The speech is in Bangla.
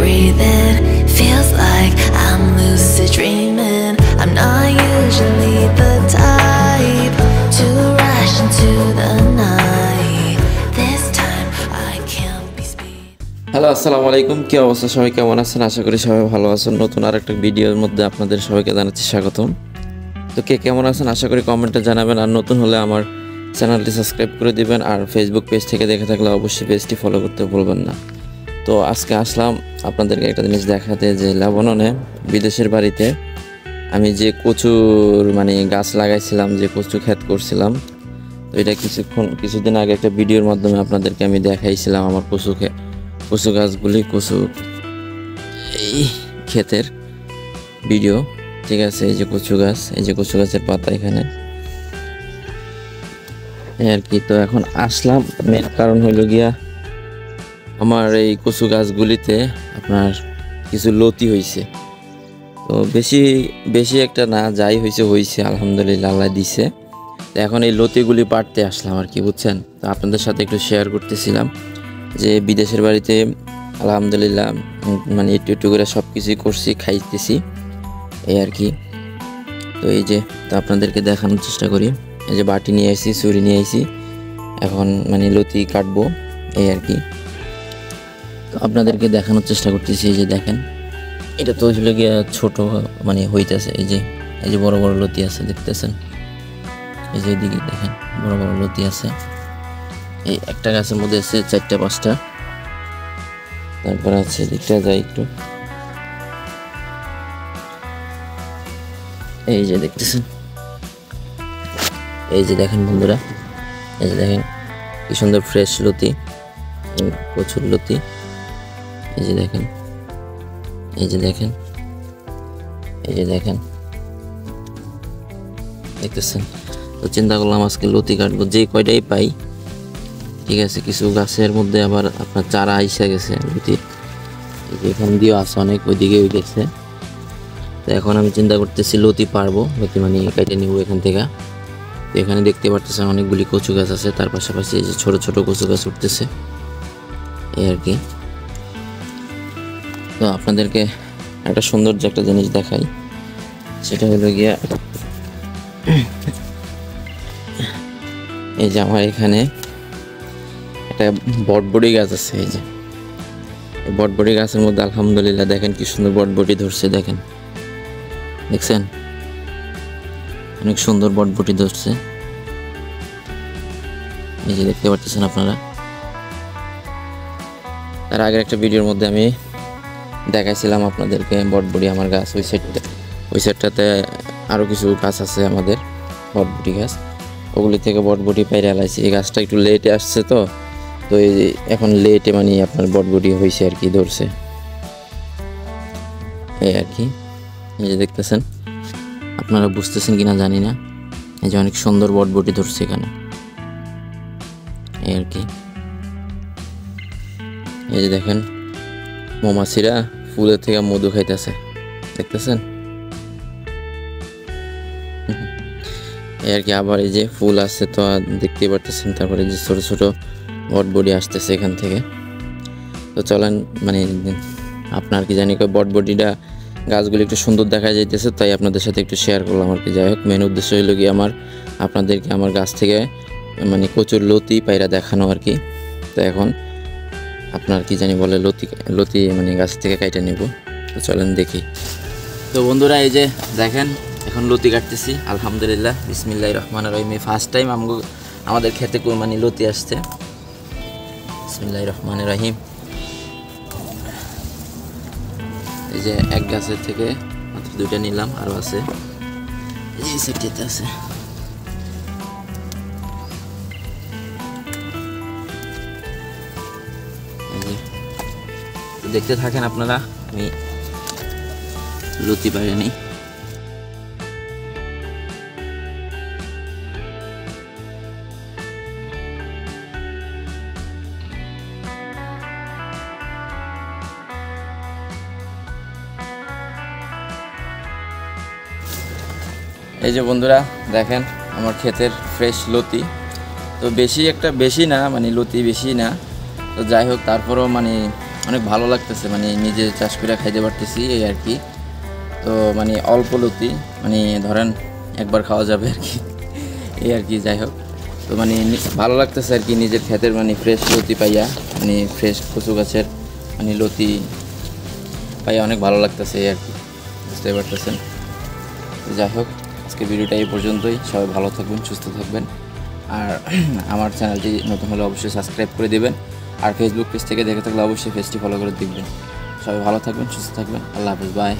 breathing. Feels like I'm lucid dreaming. I'm not usually the type to rush into the night. This time I can't be speed. Hello, আসসালামু আলাইকুম। কি অবস্থা সবাই, কেমন আছেন? আশা করি সবাই ভালো আছেন। নতুন আরেকটা ভিডিওর মধ্যে আপনাদের সবাইকে জানাচ্ছি স্বাগতম। তো কে কেমন আছেন আশা করি কমেন্টে জানাবেন, আর নতুন হলে আমার চ্যানেলটি সাবস্ক্রাইব করে দিবেন, আর ফেসবুক পেজ থেকে দেখে থাকলে অবশ্যই পেজটি ফলো করতে ভুলবেন না। তো আজকে আসলাম আপনাদেরকে একটা জিনিস দেখাতে, যে লেবাননে বিদেশের বাড়িতে আমি যে কচুর গাছ লাগাইছিলাম, যে কচু ক্ষেত করছিলাম, তো এটা কিছুদিন আগে একটা ভিডিওর মাধ্যমে আপনাদেরকে আমি দেখাইছিলাম আমার কচু গাছগুলি, এই ক্ষেতের ভিডিও। ঠিক আছে, এই যে কচু গাছ, এই যে কচু গাছের পাতা এখানে আর কি। তো এখন আসলাম, মেন কারণ হইল গিয়া আমার এই কচু গাছগুলিতে আপনার কিছু লতি হয়েছে। তো বেশি একটা না, যাই হয়েছে আলহামদুলিল্লাহ, আল্লাহ দিছে। তো এখন এই লতিগুলি পাড়তে আসলাম আর কি, বুঝছেন। তো আপনাদের সাথে একটু শেয়ার করতেছিলাম যে বিদেশের বাড়িতে আলহামদুলিল্লাহ একটু করে সব কিছুই করছি, খাইতেছি এই আর কি। তো এই যে, তো আপনাদেরকে দেখানোর চেষ্টা করি। এই যে বাটি নিয়ে আসি, ছুরি নিয়ে আসি, এখন লতি কাটবো এই আর কি। তো আপনাদেরকে দেখানোর চেষ্টা করতেছি। এই যে দেখেন, এটা তো হইল গিয়া ছোট হইতেছে। এই যে বড় বড় লতি আছে, দেখতেছেন। এই যে এদিকে দেখেন, বড় বড় লতি আছে। এই একটা গাছের মধ্যে আছে 4-5টা। তারপর আছে, দিকটা যাই একটু, এই যে দেখতেছেন, এই যে দেখেন বন্ধুরা, এই যে দেখেন কি সুন্দর ফ্রেশ লতি, প্রচুর লতি। এই যে দেখেন, এই যে দেখেন, এই যে দেখেন, দেখতেছেন। তো চিন্তা করলাম আজকে লতি কাটবো, যে কয়টাই পাই। ঠিক আছে, কিছু গাছের মধ্যে আবার আপনার চারা আইসা গেছে লতির, এখান দিয়েও আছে অনেক, ওইদিকেও গেছে। তো এখন আমি চিন্তা করতেছি লতি পারবো, লতি কেটে নিব এখান থেকে। তো এখানে দেখতে পারতেছেন অনেকগুলি কচু গাছ আছে, তার পাশাপাশি এই যে ছোট ছোট কচু গাছ উঠতেছে এই আর কি। তো আপনাদেরকে একটা সৌন্দর্য একটা জিনিস দেখাই, সেটা হলো গিয়া এই যে আমার এখানে একটা বটবটি গাছ আছে। এই যে বটবটি গাছের মধ্যে আলহামদুলিল্লাহ দেখেন কি সুন্দর বটবটি ধরছে, দেখেন, দেখছেন, অনেক সুন্দর বটবটি ধরছে। এই যে দেখতে পাচ্ছেন আপনারা। তার আগের একটা ভিডিওর মধ্যে আমি দেখাইছিলাম আপনাদেরকে বটবটি আমার গাছ, ওই সাইডটাতে আরও কিছু গাছ আছে আমাদের বটবটি গাছ, ওগুলি থেকে বটবটি পাইরে আলাইছি। এই গাছটা একটু লেটে আসছে, তো এই এখন লেটে আপনার বটবটি হয়েছে আর কি, ধরছে এই আর কি। এই যে দেখতেছেন, আপনারা বুঝতেছেন কিনা জানি না, এই যে অনেক সুন্দর বটবটি ধরছে এখানে এই আর কি। এই যে দেখেন, মৌমাছিরা ফুলের থেকে মধু খাইতেছে, দেখতেছেন এই আর কি। আবার এই যে ফুল আছে, তো দেখতেই পারতেছেন। তারপরে যে ছোট ছোট বটবটি আসতেছে এখান থেকে। তো চলেন, আপনার কি জানি বটবটিটা গাছগুলি একটু সুন্দর দেখা যাইতেছে, তাই আপনাদের সাথে একটু শেয়ার করলাম আর কি। যাই হোক, মেন উদ্দেশ্য হইল কি আপনাদেরকে আমার গাছ থেকে কচুর লতি পায়রা দেখানো আর কি। তো এখন আপনার কি জানি বলে লতি গাছ থেকে কাইটা নেব। তো চলেন দেখি। তো বন্ধুরা, এই যে দেখেন, এখন লতি কাটতেছি আলহামদুলিল্লাহ, বিসমিল্লাহির রহমানির রহিম। ফার্স্ট টাইম আমাদের খেতে লতি আসছে। বিসমিল্লাহির রহমানির রহিম। এই যে এক গাছের থেকে মাত্র 2টা নিলাম, আরও আছে, এই সাইডটাতে আছে। দেখতে থাকেন আপনারা, আমি লতি বাইরে নেই। এই যে বন্ধুরা দেখেন, আমার ক্ষেতের ফ্রেশ লতি। তো বেশি না, লতি বেশি না। তো যাই হোক, তারপরেও অনেক ভালো লাগতেছে, মানে নিজে চাষ করে খাইতে পারতেছি এই আর কি। তো মানে অল্প লতি, মানে ধরেন একবার খাওয়া যাবে আর কি, এই আর কি। যাই হোক, তো মানে ভালো লাগতেছে আর কি নিজের ক্ষেতের মানে ফ্রেশ লতি পাইয়া, মানে ফ্রেশ কচু গাছের মানে লতি পাইয়া অনেক ভালো লাগতেছে এই আর কি, বুঝতে পারতেছেন। তো যাই হোক, আজকে ভিডিওটা এই পর্যন্তই। সবাই ভালো থাকবেন, সুস্থ থাকবেন। আর আমার চ্যানেলটি নতুন হলে অবশ্যই সাবস্ক্রাইব করে দেবেন, আর ফেসবুক পেজ থেকে দেখে থাকলে অবশ্যই পেজটি ফলো করে দেখবেন। সবাই ভালো থাকবেন, সুস্থ থাকবেন। আল্লাহ হাফেজ, বাই।